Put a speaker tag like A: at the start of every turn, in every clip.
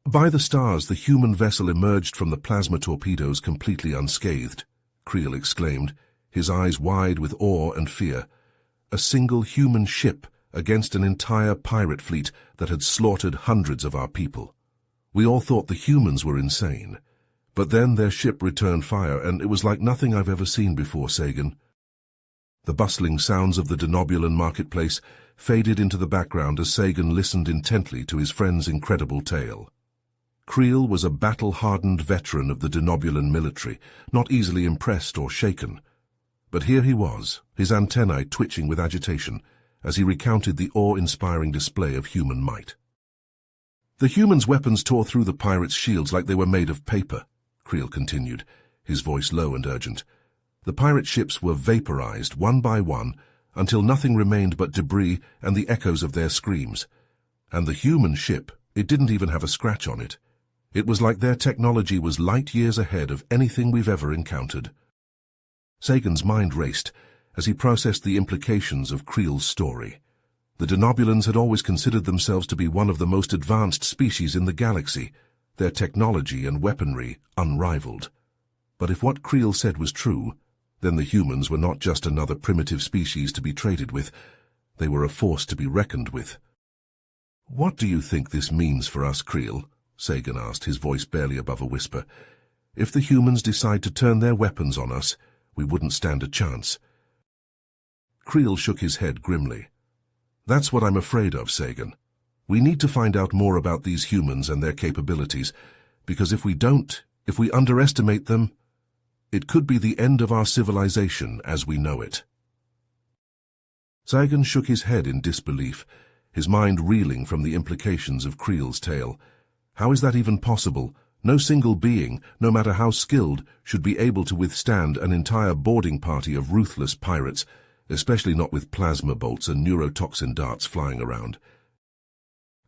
A: By the stars, the human vessel emerged from the plasma torpedoes completely unscathed, Creel exclaimed, his eyes wide with awe and fear. A single human ship against an entire pirate fleet that had slaughtered hundreds of our people. We all thought the humans were insane. But then their ship returned fire, and it was like nothing I've ever seen before, Sagan. The bustling sounds of the Denobulan marketplace faded into the background as Sagan listened intently to his friend's incredible tale. Creel was a battle-hardened veteran of the Denobulan military, not easily impressed or shaken. But here he was, his antennae twitching with agitation, as he recounted the awe-inspiring display of human might. The humans' weapons tore through the pirates' shields like they were made of paper, Creel continued, his voice low and urgent. The pirate ships were vaporized one by one until nothing remained but debris and the echoes of their screams. And the human ship, it didn't even have a scratch on it. It was like their technology was light years ahead of anything we've ever encountered. Sagan's mind raced as he processed the implications of Creel's story. The Denobulans had always considered themselves to be one of the most advanced species in the galaxy, their technology and weaponry unrivaled. But if what Creel said was true, then the humans were not just another primitive species to be traded with. They were a force to be reckoned with. "What do you think this means for us, Creel?" Sagan asked, his voice barely above a whisper. "If the humans decide to turn their weapons on us, we wouldn't stand a chance." Creel shook his head grimly. "That's what I'm afraid of, Sagan. We need to find out more about these humans and their capabilities, because if we don't, if we underestimate them, it could be the end of our civilization as we know it." Sagan shook his head in disbelief, his mind reeling from the implications of Creel's tale. How is that even possible? No single being, no matter how skilled, should be able to withstand an entire boarding party of ruthless pirates, especially not with plasma bolts and neurotoxin darts flying around.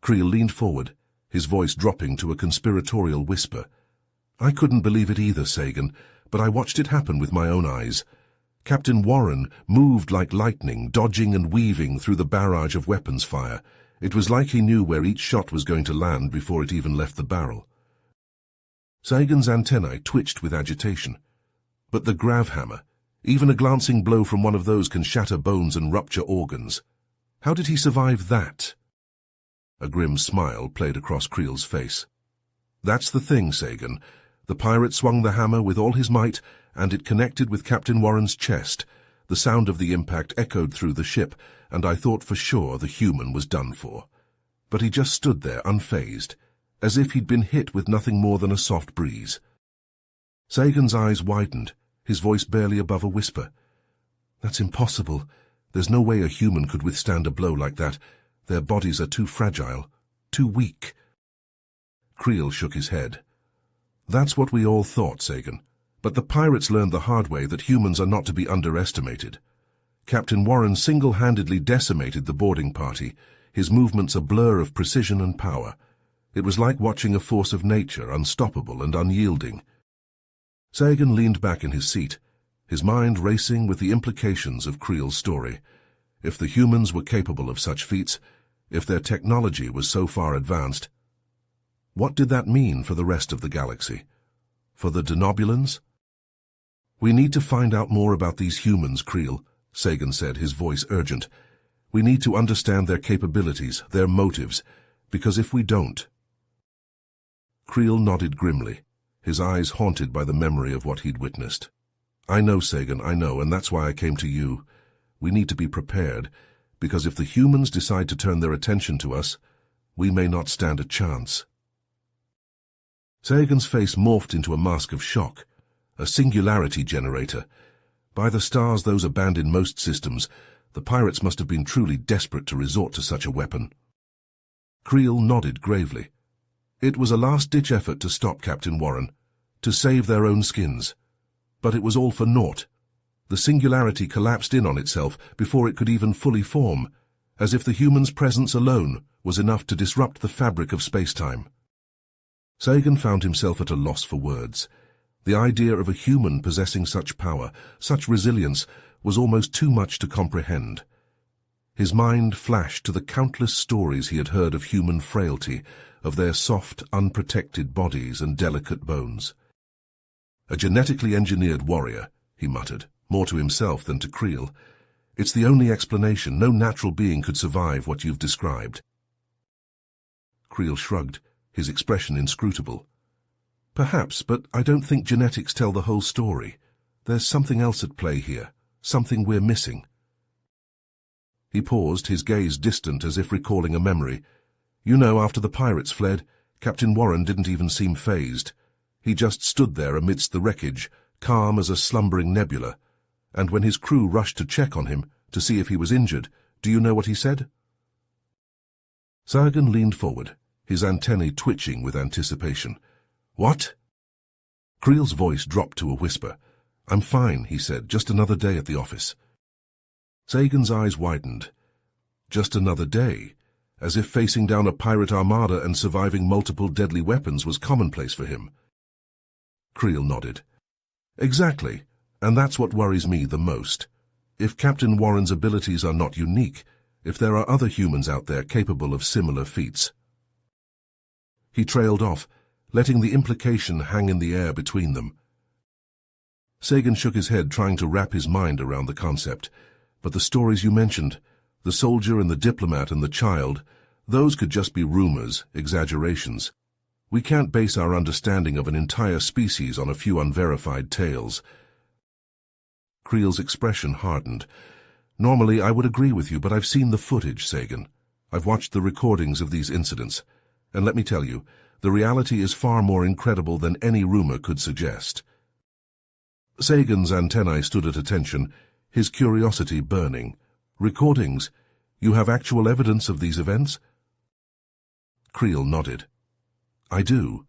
A: Creel leaned forward, his voice dropping to a conspiratorial whisper. "I couldn't believe it either, Sagan, but I watched it happen with my own eyes. Captain Warren moved like lightning, dodging and weaving through the barrage of weapons fire. It was like he knew where each shot was going to land before it even left the barrel." Sagan's antennae twitched with agitation. "But the grav hammer, even a glancing blow from one of those can shatter bones and rupture organs. How did he survive that?" A grim smile played across Creel's face. "That's the thing, Sagan. The pirate swung the hammer with all his might, and it connected with Captain Warren's chest. The sound of the impact echoed through the ship, and I thought for sure the human was done for. But he just stood there unfazed, as if he'd been hit with nothing more than a soft breeze." Sagan's eyes widened, his voice barely above a whisper. "That's impossible. There's no way a human could withstand a blow like that. Their bodies are too fragile, too weak." Creel shook his head. "That's what we all thought, Sagan. But the pirates learned the hard way that humans are not to be underestimated. Captain Warren single-handedly decimated the boarding party, his movements a blur of precision and power. It was like watching a force of nature, unstoppable and unyielding." Sagan leaned back in his seat, his mind racing with the implications of Creel's story. If the humans were capable of such feats, if their technology was so far advanced, what did that mean for the rest of the galaxy? For the Denobulans? "We need to find out more about these humans, Creel," Sagan said, his voice urgent. "We need to understand their capabilities, their motives, because if we don't—" Creel nodded grimly, his eyes haunted by the memory of what he'd witnessed. "I know, Sagan, I know, and that's why I came to you. We need to be prepared, because if the humans decide to turn their attention to us, we may not stand a chance." Sagan's face morphed into a mask of shock. A singularity generator. By the stars, those are banned in most systems. The pirates must have been truly desperate to resort to such a weapon. Creel nodded gravely. It was a last-ditch effort to stop Captain Warren, to save their own skins. But it was all for naught. The singularity collapsed in on itself before it could even fully form, as if the human's presence alone was enough to disrupt the fabric of space-time. Sagan found himself at a loss for words. The idea of a human possessing such power, such resilience, was almost too much to comprehend. His mind flashed to the countless stories he had heard of human frailty, of their soft, unprotected bodies and delicate bones. "A genetically engineered warrior," he muttered, more to himself than to Creel. "It's the only explanation. No natural being could survive what you've described." Creel shrugged, his expression inscrutable. "Perhaps, but I don't think genetics tell the whole story. There's something else at play here, something we're missing." He paused, his gaze distant as if recalling a memory. "You know, after the pirates fled, Captain Warren didn't even seem fazed. He just stood there amidst the wreckage, calm as a slumbering nebula. And when his crew rushed to check on him, to see if he was injured, do you know what he said?" Sagan leaned forward, his antennae twitching with anticipation. "What?" Creel's voice dropped to a whisper. "I'm fine," he said. "Just another day at the office." Sagan's eyes widened. Just another day, as if facing down a pirate armada and surviving multiple deadly weapons was commonplace for him. Creel nodded. "Exactly, and that's what worries me the most. If Captain Warren's abilities are not unique, if there are other humans out there capable of similar feats." He trailed off, letting the implication hang in the air between them. Sagan shook his head, trying to wrap his mind around the concept. "But the stories you mentioned, the soldier and the diplomat and the child, those could just be rumors, exaggerations. We can't base our understanding of an entire species on a few unverified tales." Creel's expression hardened. "Normally I would agree with you, but I've seen the footage, Sagan. I've watched the recordings of these incidents. And let me tell you, the reality is far more incredible than any rumor could suggest." Sagan's antennae stood at attention, his curiosity burning. "Recordings? You have actual evidence of these events?" Creel nodded. "I do.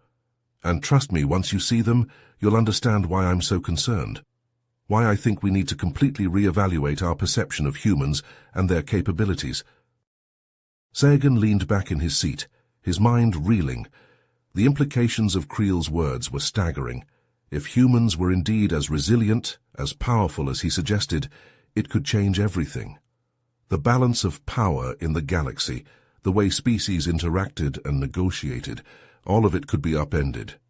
A: And trust me, once you see them, you'll understand why I'm so concerned. Why I think we need to completely reevaluate our perception of humans and their capabilities." Sagan leaned back in his seat, his mind reeling. The implications of Creel's words were staggering. If humans were indeed as resilient, as powerful as he suggested, it could change everything. The balance of power in the galaxy, the way species interacted and negotiated, all of it could be upended.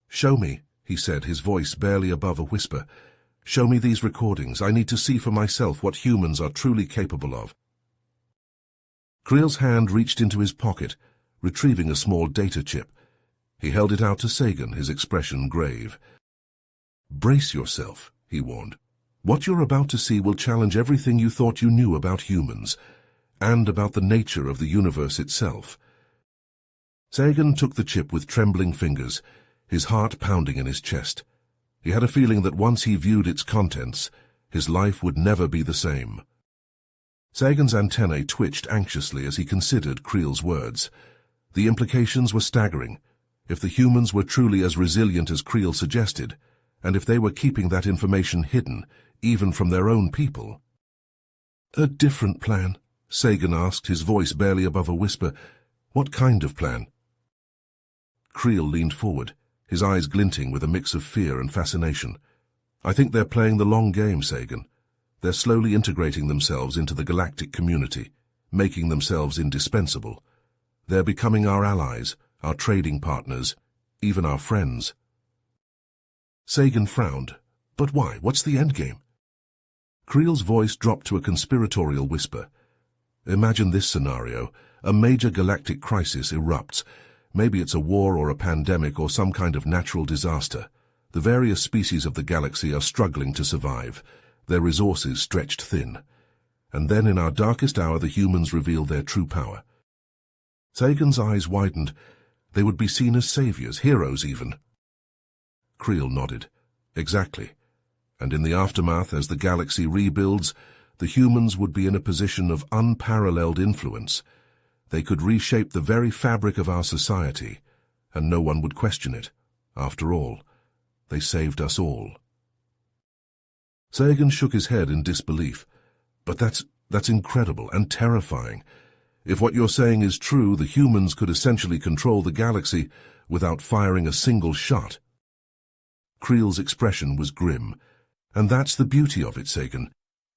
A: "Show me," he said, his voice barely above a whisper. "Show me these recordings. I need to see for myself what humans are truly capable of." Creel's hand reached into his pocket, retrieving a small data chip. He held it out to Sagan, his expression grave. "Brace yourself," he warned. "What you're about to see will challenge everything you thought you knew about humans, and about the nature of the universe itself." Sagan took the chip with trembling fingers, his heart pounding in his chest. He had a feeling that once he viewed its contents, his life would never be the same. Sagan's antennae twitched anxiously as he considered Creel's words. The implications were staggering. If the humans were truly as resilient as Creel suggested, and if they were keeping that information hidden, even from their own people. "A different plan?" Sagan asked, his voice barely above a whisper. "What kind of plan?" Creel leaned forward, his eyes glinting with a mix of fear and fascination. "I think they're playing the long game, Sagan. They're slowly integrating themselves into the galactic community, making themselves indispensable. They're becoming our allies, our trading partners, even our friends." Sagan frowned. "But why? What's the endgame?" Creel's voice dropped to a conspiratorial whisper. "Imagine this scenario. A major galactic crisis erupts. Maybe it's a war or a pandemic or some kind of natural disaster. The various species of the galaxy are struggling to survive, their resources stretched thin. And then in our darkest hour the humans reveal their true power." Sagan's eyes widened. They would be seen as saviors, heroes even. Creel nodded. "Exactly. And in the aftermath, as the galaxy rebuilds, the humans would be in a position of unparalleled influence. They could reshape the very fabric of our society, and no one would question it. After all, they saved us all." Sagan shook his head in disbelief. "But that's incredible and terrifying. If what you're saying is true, the humans could essentially control the galaxy without firing a single shot." Creel's expression was grim. "And that's the beauty of it, Sagan.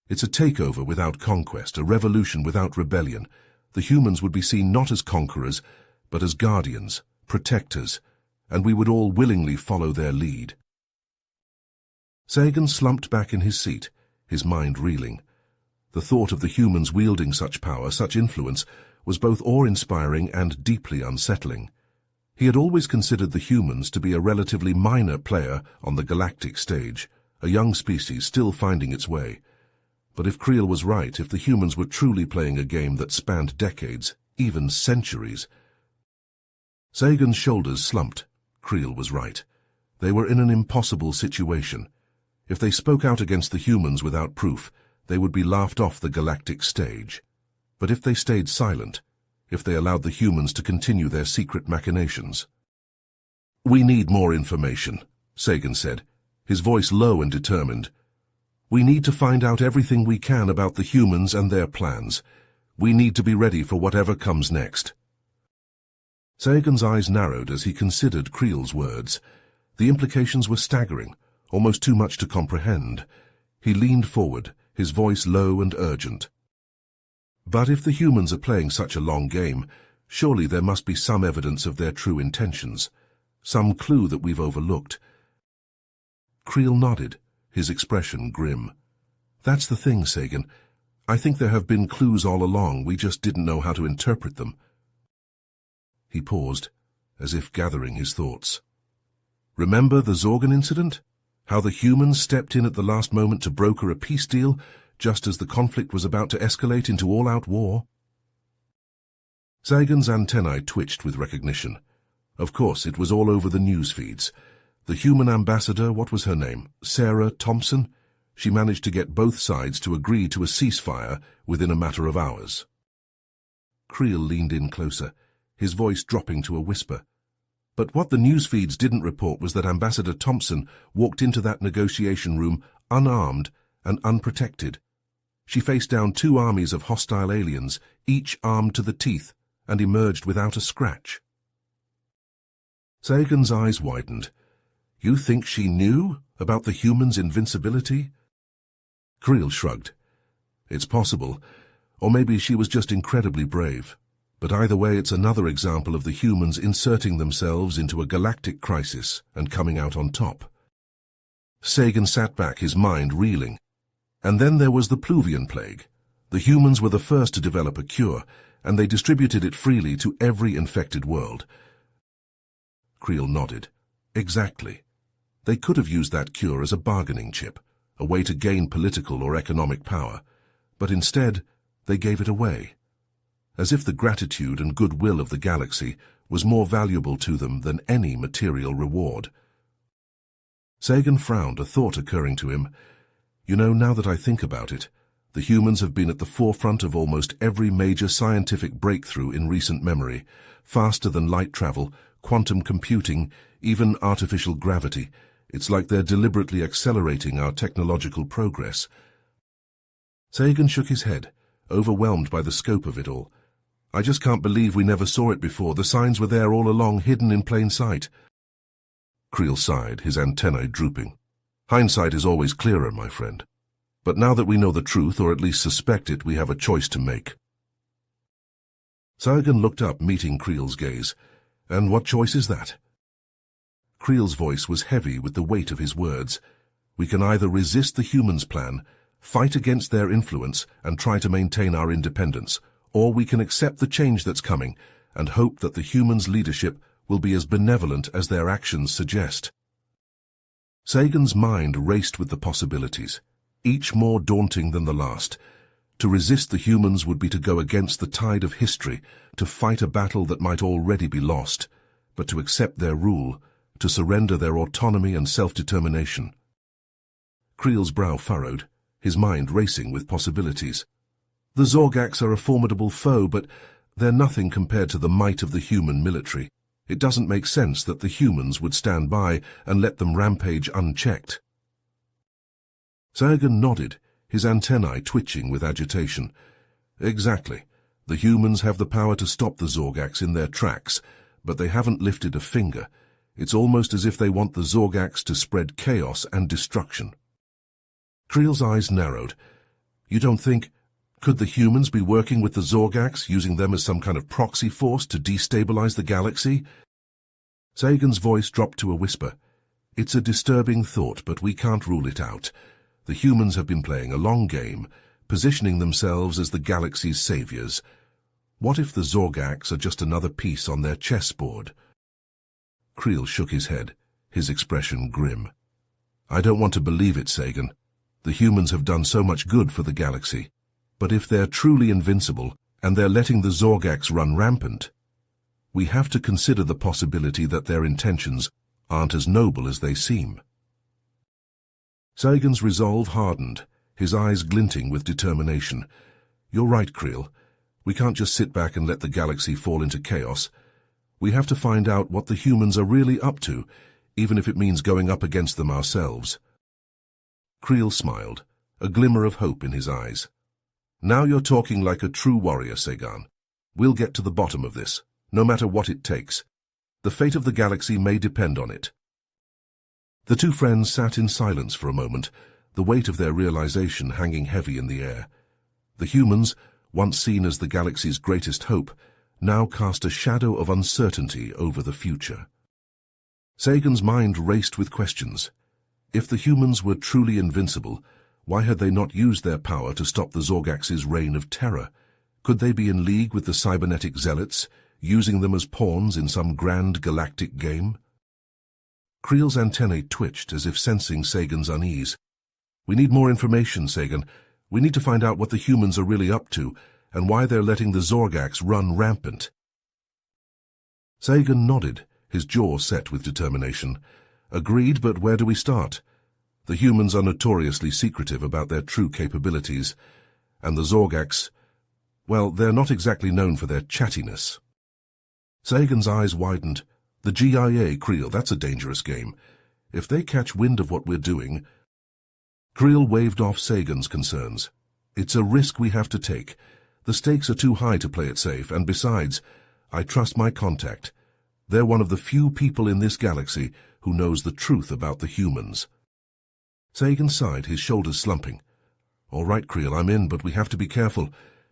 A: It's a takeover without conquest, a revolution without rebellion. The humans would be seen not as conquerors, but as guardians, protectors, and we would all willingly follow their lead. Sagan slumped back in his seat, his mind reeling. The thought of the humans wielding such power, such influence, was both awe-inspiring and deeply unsettling. He had always considered the humans to be a relatively minor player on the galactic stage, a young species still finding its way. But if Creel was right, if the humans were truly playing a game that spanned decades, even centuries... Sagan's shoulders slumped. Creel was right. They were in an impossible situation. If they spoke out against the humans without proof, they would be laughed off the galactic stage. But if they stayed silent, if they allowed the humans to continue their secret machinations... "We need more information," Sagan said, his voice low and determined. "We need to find out everything we can about the humans and their plans. We need to be ready for whatever comes next." Sagan's eyes narrowed as he considered Creel's words. The implications were staggering, almost too much to comprehend. He leaned forward, his voice low and urgent. "But if the humans are playing such a long game, surely there must be some evidence of their true intentions, some clue that we've overlooked." Creel nodded, his expression grim. "That's the thing, Sagan. I think there have been clues all along, we just didn't know how to interpret them." He paused, as if gathering his thoughts. "Remember the Zorgan incident? How the humans stepped in at the last moment to broker a peace deal, just as the conflict was about to escalate into all-out war?" Sagan's antennae twitched with recognition. Of course, it was all over the news feeds. The human ambassador, what was her name? Sarah Thompson? She managed to get both sides to agree to a ceasefire within a matter of hours. Creel leaned in closer, his voice dropping to a whisper. But what the news feeds didn't report was that Ambassador Thompson walked into that negotiation room unarmed and unprotected. She faced down 2 armies of hostile aliens, each armed to the teeth, and emerged without a scratch. Sagan's eyes widened. "You think she knew about the humans' invincibility?" Creel shrugged. "It's possible, or maybe she was just incredibly brave. But either way, it's another example of the humans inserting themselves into a galactic crisis and coming out on top." Sagan sat back, his mind reeling. And then there was the Pluvian plague. The humans were the first to develop a cure, and they distributed it freely to every infected world. Creel nodded. Exactly. They could have used that cure as a bargaining chip, a way to gain political or economic power. But instead, they gave it away. As if the gratitude and goodwill of the galaxy was more valuable to them than any material reward. Sagan frowned, a thought occurring to him. "You know, now that I think about it, the humans have been at the forefront of almost every major scientific breakthrough in recent memory, faster than light travel, quantum computing, even artificial gravity. It's like they're deliberately accelerating our technological progress." Sagan shook his head, overwhelmed by the scope of it all. "I just can't believe we never saw it before. The signs were there all along, hidden in plain sight." Creel sighed, his antennae drooping. "Hindsight is always clearer, my friend. But now that we know the truth, or at least suspect it, we have a choice to make." Sagan looked up, meeting Creel's gaze. "And what choice is that?" Creel's voice was heavy with the weight of his words. "We can either resist the humans' plan, fight against their influence, and try to maintain our independence, or we can accept the change that's coming and hope that the humans' leadership will be as benevolent as their actions suggest." Sagan's mind raced with the possibilities, each more daunting than the last. To resist the humans would be to go against the tide of history, to fight a battle that might already be lost, but to accept their rule, to surrender their autonomy and self-determination. Creel's brow furrowed, his mind racing with possibilities. The Zorgax are a formidable foe, but they're nothing compared to the might of the human military. It doesn't make sense that the humans would stand by and let them rampage unchecked. Sagan nodded, his antennae twitching with agitation. "Exactly. The humans have the power to stop the Zorgax in their tracks, but they haven't lifted a finger. It's almost as if they want the Zorgax to spread chaos and destruction." Creel's eyes narrowed. You don't think... Could the humans be working with the Zorgax, using them as some kind of proxy force to destabilize the galaxy? Sagan's voice dropped to a whisper. It's a disturbing thought, but we can't rule it out. The humans have been playing a long game, positioning themselves as the galaxy's saviors. What if the Zorgax are just another piece on their chessboard? Creel shook his head, his expression grim. I don't want to believe it, Sagan. The humans have done so much good for the galaxy. But if they're truly invincible, and they're letting the Zorgax run rampant, we have to consider the possibility that their intentions aren't as noble as they seem. Sagan's resolve hardened, his eyes glinting with determination. You're right, Creel. We can't just sit back and let the galaxy fall into chaos. We have to find out what the humans are really up to, even if it means going up against them ourselves. Creel smiled, a glimmer of hope in his eyes. Now you're talking like a true warrior, Sagan. We'll get to the bottom of this, no matter what it takes. The fate of the galaxy may depend on it. The two friends sat in silence for a moment, the weight of their realization hanging heavy in the air. The humans, once seen as the galaxy's greatest hope, now cast a shadow of uncertainty over the future. Sagan's mind raced with questions. If the humans were truly invincible, why had they not used their power to stop the Zorgax's reign of terror? Could they be in league with the cybernetic zealots, using them as pawns in some grand galactic game? Creel's antennae twitched as if sensing Sagan's unease. We need more information, Sagan. We need to find out what the humans are really up to, and why they're letting the Zorgax run rampant. Sagan nodded, his jaw set with determination. Agreed, but where do we start? The humans are notoriously secretive about their true capabilities, and the Zorgax, well, they're not exactly known for their chattiness. Sagan's eyes widened. The GIA, Creel, that's a dangerous game. If they catch wind of what we're doing... Creel waved off Sagan's concerns. It's a risk we have to take. The stakes are too high to play it safe, and besides, I trust my contact. They're one of the few people in this galaxy who knows the truth about the humans. Sagan sighed, his shoulders slumping. All right, Creel, I'm in, but we have to be careful.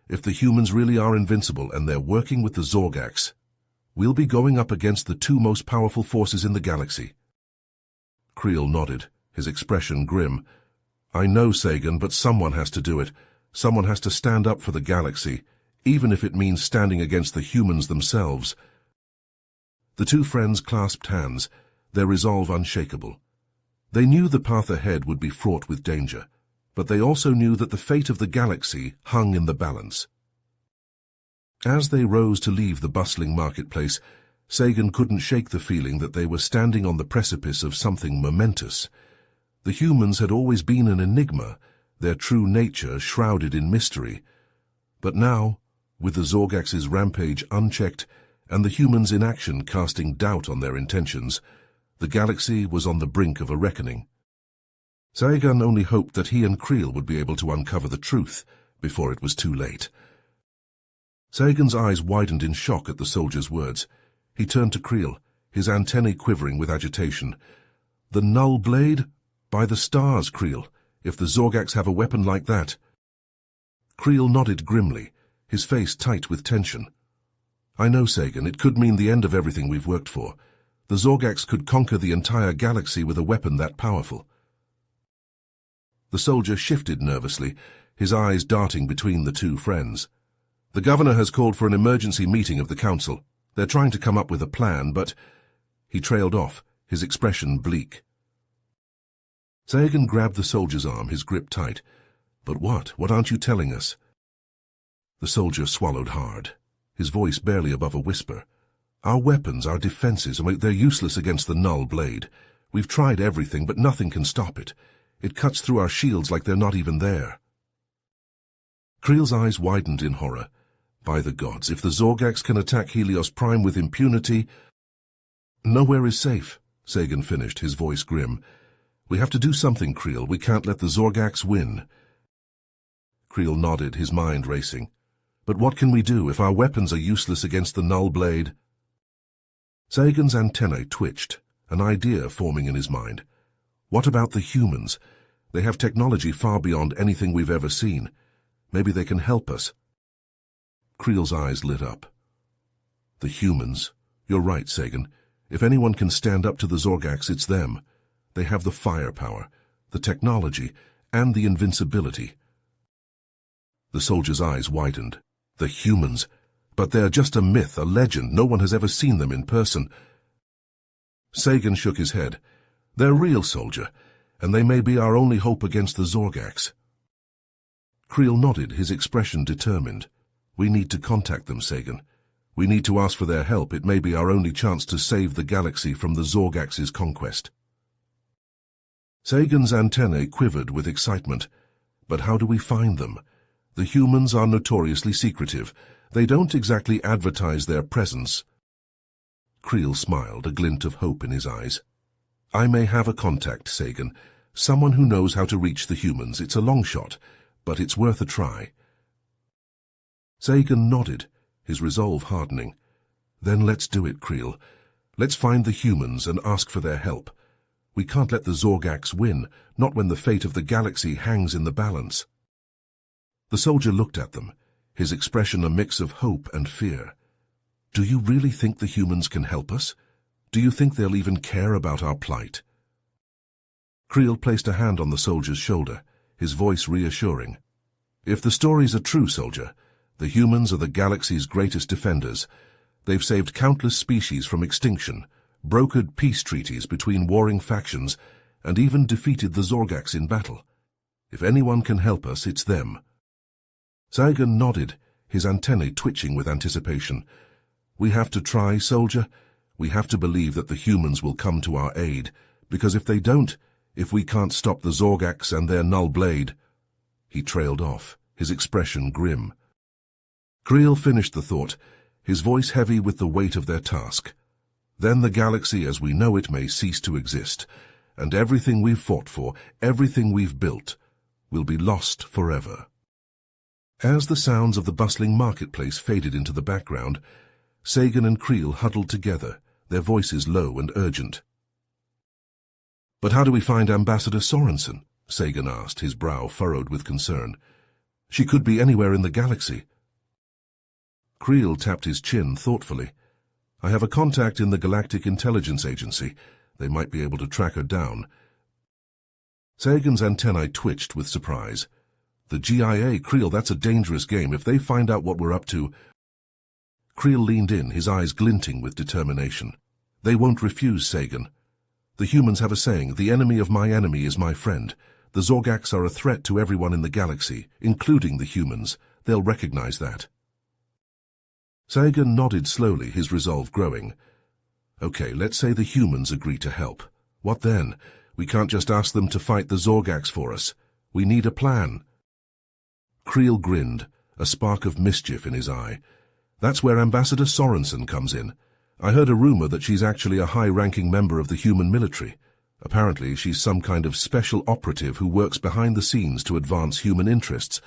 A: If the humans really are invincible and they're working with the Zorgax, we'll be going up against the two most powerful forces in the galaxy. Creel nodded, his expression grim. I know, Sagan, but someone has to do it. Someone has to stand up for the galaxy, even if it means standing against the humans themselves. The two friends clasped hands, their resolve unshakable. They knew the path ahead would be fraught with danger, but they also knew that the fate of the galaxy hung in the balance. As they rose to leave the bustling marketplace, Sagan couldn't shake the feeling that they were standing on the precipice of something momentous. The humans had always been an enigma, their true nature shrouded in mystery. But now, with the Zorgax's rampage unchecked and the humans in action casting doubt on their intentions, the galaxy was on the brink of a reckoning. Sagan only hoped that he and Creel would be able to uncover the truth before it was too late. Sagan's eyes widened in shock at the soldier's words. He turned to Creel, his antennae quivering with agitation. The null blade? By the stars, Creel, if the Zorgax have a weapon like that. Creel nodded grimly, his face tight with tension. I know, Sagan, it could mean the end of everything we've worked for. The Zorgax could conquer the entire galaxy with a weapon that powerful. The soldier shifted nervously, his eyes darting between the two friends. The governor has called for an emergency meeting of the council. They're trying to come up with a plan, but... He trailed off, his expression bleak. Sagan grabbed the soldier's arm, his grip tight. But what? What aren't you telling us? The soldier swallowed hard, his voice barely above a whisper. Our weapons, our defenses, they're useless against the null blade. We've tried everything, but nothing can stop it. It cuts through our shields like they're not even there. Creel's eyes widened in horror. By the gods, if the Zorgax can attack Helios Prime with impunity... Nowhere is safe, Sagan finished, his voice grim. We have to do something, Creel. We can't let the Zorgax win. Creel nodded, his mind racing. But what can we do if our weapons are useless against the null blade? Sagan's antennae twitched, an idea forming in his mind. What about the humans? They have technology far beyond anything we've ever seen. Maybe they can help us. Creel's eyes lit up. The humans. You're right, Sagan. If anyone can stand up to the Zorgax, it's them. They have the firepower, the technology, and the invincibility. The soldier's eyes widened. The humans. But they're just a myth, a legend. No one has ever seen them in person. Sagan shook his head. They're real, soldier, and they may be our only hope against the Zorgax. Creel nodded, his expression determined. We need to contact them, Sagan. We need to ask for their help. It may be our only chance to save the galaxy from the Zorgax's conquest. Sagan's antennae quivered with excitement. But how do we find them? The humans are notoriously secretive. They don't exactly advertise their presence. Creel smiled, a glint of hope in his eyes. I may have a contact, Sagan. Someone who knows how to reach the humans. It's a long shot, but it's worth a try. Sagan nodded, his resolve hardening. Then let's do it, Creel. Let's find the humans and ask for their help. We can't let the Zorgax win, not when the fate of the galaxy hangs in the balance. The soldier looked at them, his expression a mix of hope and fear. Do you really think the humans can help us? Do you think they'll even care about our plight? Creel placed a hand on the soldier's shoulder, his voice reassuring. If the stories are true, soldier, the humans are the galaxy's greatest defenders. They've saved countless species from extinction, brokered peace treaties between warring factions, and even defeated the Zorgax in battle. If anyone can help us, it's them. Sagan nodded, his antennae twitching with anticipation. We have to try, soldier. We have to believe that the humans will come to our aid, because if they don't, if we can't stop the Zorgax and their null blade... He trailed off, his expression grim. Creel finished the thought, his voice heavy with the weight of their task. Then the galaxy as we know it may cease to exist, and everything we've fought for, everything we've built, will be lost forever. As the sounds of the bustling marketplace faded into the background, Sagan and Creel huddled together, their voices low and urgent. But how do we find Ambassador Sorensen? Sagan asked, his brow furrowed with concern. She could be anywhere in the galaxy. Creel tapped his chin thoughtfully. I have a contact in the Galactic Intelligence Agency. They might be able to track her down. Sagan's antennae twitched with surprise. The GIA, Creel, that's a dangerous game. If they find out what we're up to... Creel leaned in, his eyes glinting with determination. They won't refuse, Sagan. The humans have a saying, the enemy of my enemy is my friend. The Zorgax are a threat to everyone in the galaxy, including the humans. They'll recognize that. Sagan nodded slowly, his resolve growing. Okay, let's say the humans agree to help. What then? We can't just ask them to fight the Zorgax for us. We need a plan. Creel grinned, a spark of mischief in his eye. That's where Ambassador Sorensen comes in. I heard a rumor that she's actually a high-ranking member of the human military. Apparently, she's some kind of special operative who works behind the scenes to advance human interests.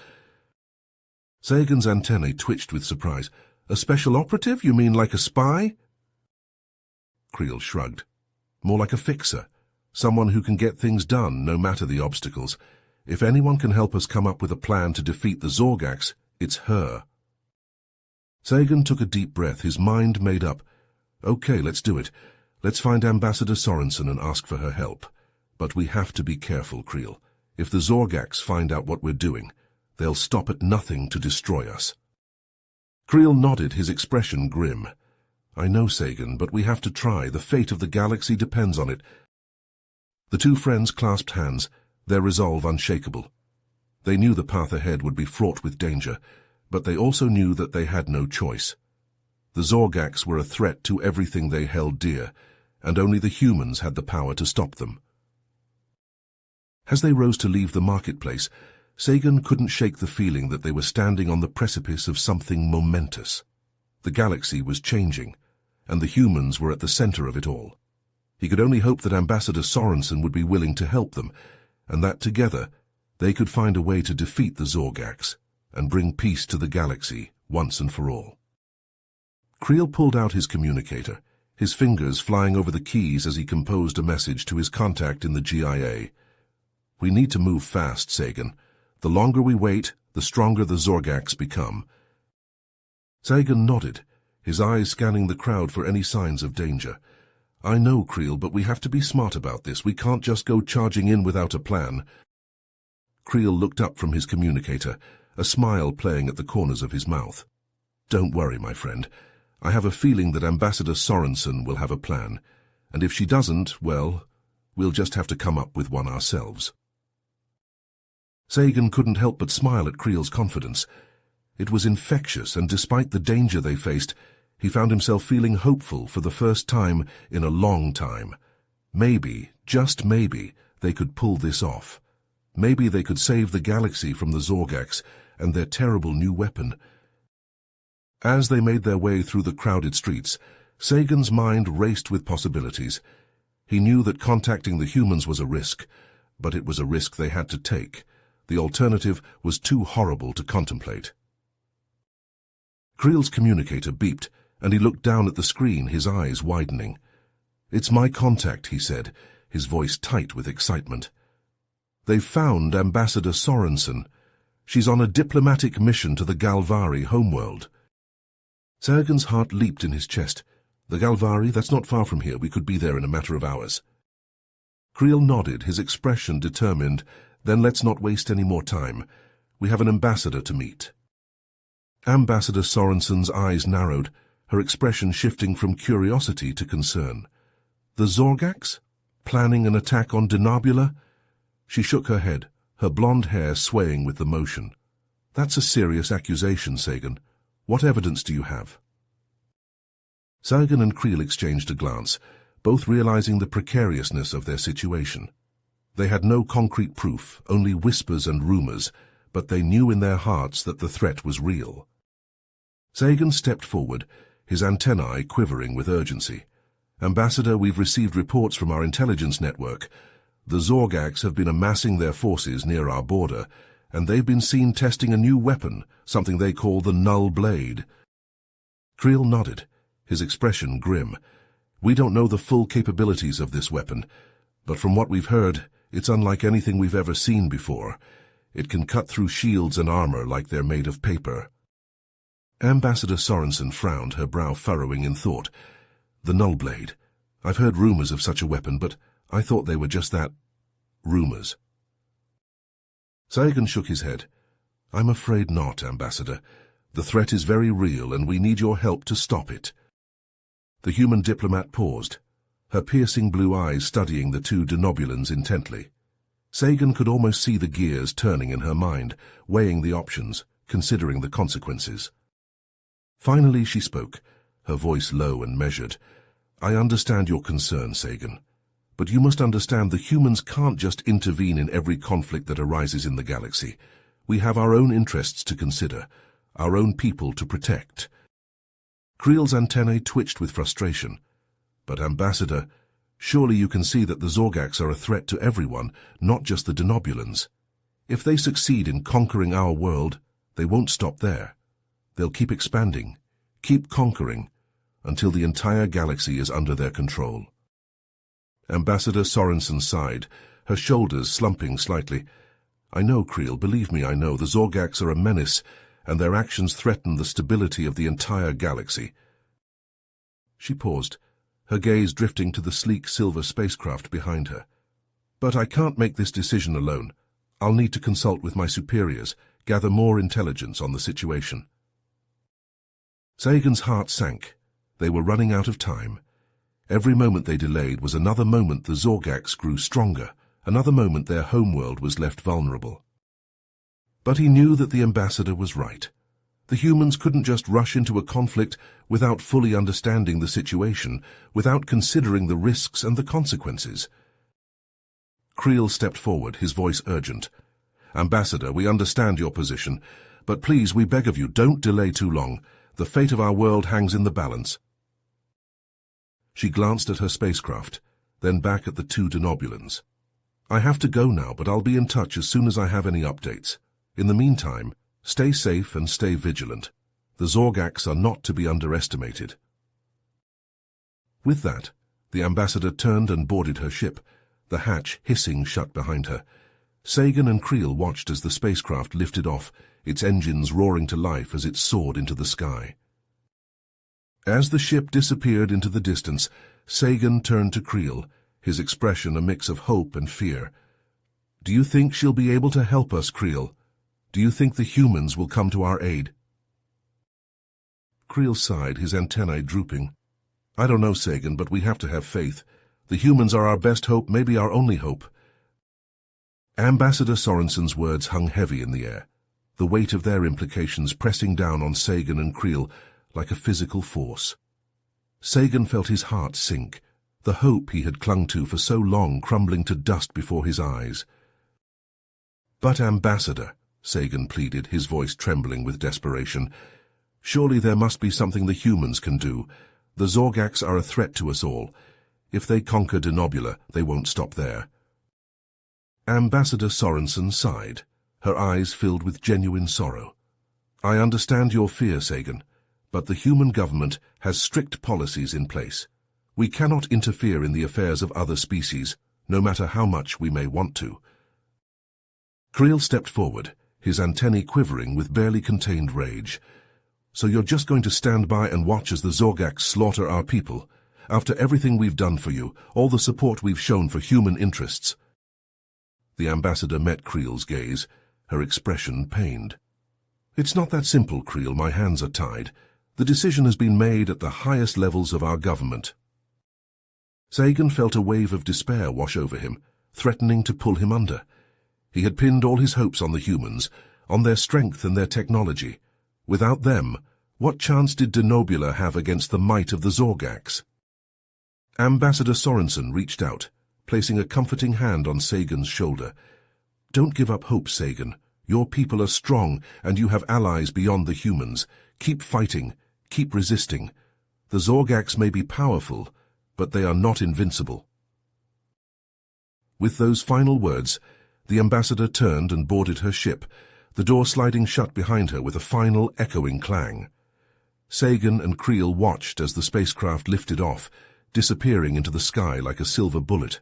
A: Sagan's antennae twitched with surprise. A special operative? You mean like a spy? Creel shrugged. More like a fixer. Someone who can get things done, no matter the obstacles. If anyone can help us come up with a plan to defeat the Zorgax, it's her. Sagan took a deep breath, his mind made up. Okay, let's do it. Let's find Ambassador Sorensen and ask for her help. But we have to be careful, Creel. If the Zorgax find out what we're doing, they'll stop at nothing to destroy us. Creel nodded, his expression grim. I know, Sagan, but we have to try. The fate of the galaxy depends on it. The two friends clasped hands, their resolve unshakable. They knew the path ahead would be fraught with danger, but they also knew that they had no choice. The Zorgax were a threat to everything they held dear, and only the humans had the power to stop them. As they rose to leave the marketplace, Sagan couldn't shake the feeling that they were standing on the precipice of something momentous. The galaxy was changing, and the humans were at the center of it all. He could only hope that Ambassador Sorensen would be willing to help them, and that together they could find a way to defeat the Zorgax and bring peace to the galaxy once and for all. Creel pulled out his communicator, his fingers flying over the keys as he composed a message to his contact in the GIA. We need to move fast, Sagan. The longer we wait, the stronger the Zorgaks become. Sagan nodded, his eyes scanning the crowd for any signs of danger. I know, Creel, but we have to be smart about this. We can't just go charging in without a plan. Creel looked up from his communicator, a smile playing at the corners of his mouth. Don't worry, my friend. I have a feeling that Ambassador Sorensen will have a plan, and if she doesn't, well, we'll just have to come up with one ourselves. Sagan couldn't help but smile at Creel's confidence. It was infectious, and despite the danger they faced, he found himself feeling hopeful for the first time in a long time. Maybe, just maybe, they could pull this off. Maybe they could save the galaxy from the Zorgaks and their terrible new weapon. As they made their way through the crowded streets, Sagan's mind raced with possibilities. He knew that contacting the humans was a risk, but it was a risk they had to take. The alternative was too horrible to contemplate. Creel's communicator beeped, and he looked down at the screen, his eyes widening. "It's my contact," he said, his voice tight with excitement. "They've found Ambassador Sorensen. She's on a diplomatic mission to the Galvari homeworld." Sagan's heart leaped in his chest. "The Galvari? That's not far from here. We could be there in a matter of hours." Creel nodded, his expression determined. "Then let's not waste any more time. We have an ambassador to meet." Ambassador Sorensen's eyes narrowed, her expression shifting from curiosity to concern. "The Zorgaks? Planning an attack on Denabula?" She shook her head, her blonde hair swaying with the motion. "That's a serious accusation, Sagan. What evidence do you have?" Sagan and Creel exchanged a glance, both realizing the precariousness of their situation. They had no concrete proof, only whispers and rumors, but they knew in their hearts that the threat was real. Sagan stepped forward, his antennae quivering with urgency. "Ambassador, we've received reports from our intelligence network. The Zorgaks have been amassing their forces near our border, and they've been seen testing a new weapon, something they call the Null Blade." Creel nodded, his expression grim. "We don't know the full capabilities of this weapon, but from what we've heard, it's unlike anything we've ever seen before. It can cut through shields and armor like they're made of paper." Ambassador Sorensen frowned, her brow furrowing in thought. "The Null Blade. I've heard rumors of such a weapon, but I thought they were just that, rumors." Sagan shook his head. "I'm afraid not, Ambassador. The threat is very real, and we need your help to stop it." The human diplomat paused, her piercing blue eyes studying the two Denobulans intently. Sagan could almost see the gears turning in her mind, weighing the options, considering the consequences. Finally she spoke, her voice low and measured. "I understand your concern, Sagan. But you must understand the humans can't just intervene in every conflict that arises in the galaxy. We have our own interests to consider, our own people to protect." Creel's antennae twitched with frustration. "But Ambassador, surely you can see that the Zorgaks are a threat to everyone, not just the Denobulans. If they succeed in conquering our world, they won't stop there. They'll keep expanding, keep conquering, until the entire galaxy is under their control." Ambassador Sorensen sighed, her shoulders slumping slightly. "I know, Creel, believe me, I know. The Zorgaks are a menace, and their actions threaten the stability of the entire galaxy." She paused, her gaze drifting to the sleek silver spacecraft behind her. "But I can't make this decision alone. I'll need to consult with my superiors, gather more intelligence on the situation." Sagan's heart sank. They were running out of time. Every moment they delayed was another moment the Zorgaks grew stronger, another moment their homeworld was left vulnerable. But he knew that the ambassador was right. The humans couldn't just rush into a conflict without fully understanding the situation, without considering the risks and the consequences. Creel stepped forward, his voice urgent. "Ambassador, we understand your position, but please, we beg of you, don't delay too long. The fate of our world hangs in the balance." She glanced at her spacecraft, then back at the two Denobulans. "I have to go now, but I'll be in touch as soon as I have any updates. In the meantime, stay safe and stay vigilant. The Zorgaks are not to be underestimated." With that, the ambassador turned and boarded her ship, the hatch hissing shut behind her. Sagan and Creel watched as the spacecraft lifted off, its engines roaring to life as it soared into the sky. As the ship disappeared into the distance, Sagan turned to Creel, his expression a mix of hope and fear. "Do you think she'll be able to help us, Creel? Do you think the humans will come to our aid?" Creel sighed, his antennae drooping. "I don't know, Sagan, but we have to have faith. The humans are our best hope, maybe our only hope." Ambassador Sorensen's words hung heavy in the air, the weight of their implications pressing down on Sagan and Creel like a physical force. Sagan felt his heart sink, the hope he had clung to for so long crumbling to dust before his eyes. "But, Ambassador," Sagan pleaded, his voice trembling with desperation, "surely there must be something the humans can do. The Zorgacs are a threat to us all. If they conquer Denobula, they won't stop there." Ambassador Sorensen sighed, her eyes filled with genuine sorrow. "I understand your fear, Sagan, but the human government has strict policies in place. We cannot interfere in the affairs of other species, no matter how much we may want to." Creel stepped forward, his antennae quivering with barely contained rage. "So you're just going to stand by and watch as the Zorgacs slaughter our people? After everything we've done for you, all the support we've shown for human interests?" The ambassador met Creel's gaze, her expression pained. "It's not that simple, Creel. My hands are tied. The decision has been made at the highest levels of our government." Sagan felt a wave of despair wash over him, threatening to pull him under. He had pinned all his hopes on the humans, on their strength and their technology. Without them, what chance did Denobula have against the might of the Zorgacs? Ambassador Sorensen reached out, placing a comforting hand on Sagan's shoulder. "Don't give up hope, Sagan. Your people are strong, and you have allies beyond the humans. Keep fighting, keep resisting. The Zorgacs may be powerful, but they are not invincible." With those final words, the ambassador turned and boarded her ship, the door sliding shut behind her with a final echoing clang. Sagan and Creel watched as the spacecraft lifted off, disappearing into the sky like a silver bullet.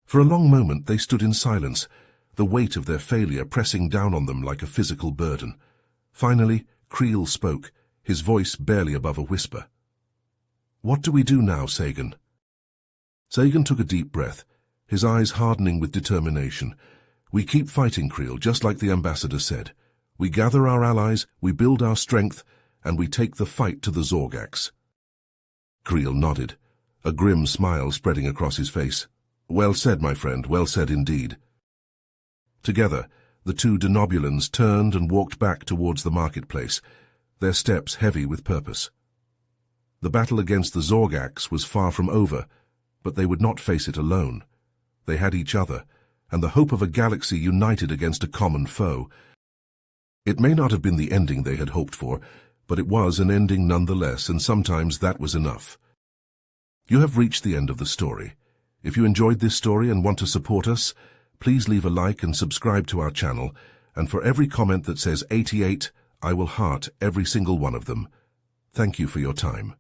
A: For a long moment they stood in silence, the weight of their failure pressing down on them like a physical burden. Finally, Creel spoke, his voice barely above a whisper. "What do we do now, Sagan?" Sagan took a deep breath, his eyes hardening with determination. "We keep fighting, Creel, just like the ambassador said. We gather our allies, we build our strength, and we take the fight to the Zorgacs." Creel nodded, a grim smile spreading across his face. "Well said, my friend, well said indeed." Together, the two Denobulans turned and walked back towards the marketplace, their steps heavy with purpose. The battle against the Zorgacs was far from over, but they would not face it alone. They had each other, and the hope of a galaxy united against a common foe. It may not have been the ending they had hoped for, but it was an ending nonetheless, and sometimes that was enough. You have reached the end of the story. If you enjoyed this story and want to support us, please leave a like and subscribe to our channel, and for every comment that says 88, I will heart every single one of them. Thank you for your time.